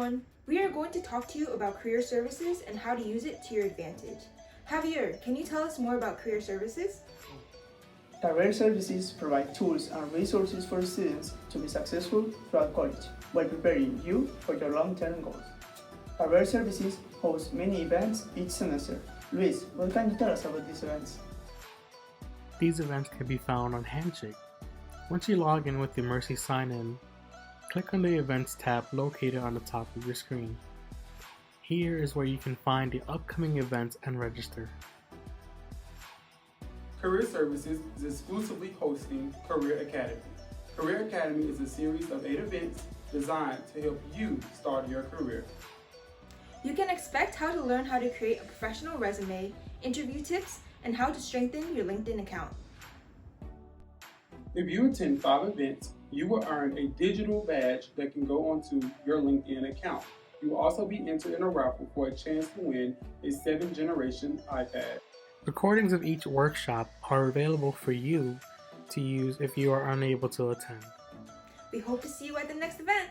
everyone. We are going to talk to you about career services and how to use it to your advantage. Javier, can you tell us more about career services? Career services provide tools and resources for students to be successful throughout college while preparing you for your long-term goals. Career services hosts many events each semester. Luis, what can you tell us about these events? These events can be found on Handshake. Once you log in with the Mercy sign-in, click on the Events tab located on the top of your screen. Here is where you can find the upcoming events and register. Career Services is exclusively hosting Career Academy. Career Academy is a series of 8 events designed to help you start your career. You can expect how to learn how to create a professional resume, interview tips, and how to strengthen your LinkedIn account. If you attend 5 events, you will earn a digital badge that can go onto your LinkedIn account. You will also be entered in a raffle for a chance to win a 7th generation iPad. Recordings of each workshop are available for you to use if you are unable to attend. We hope to see you at the next event.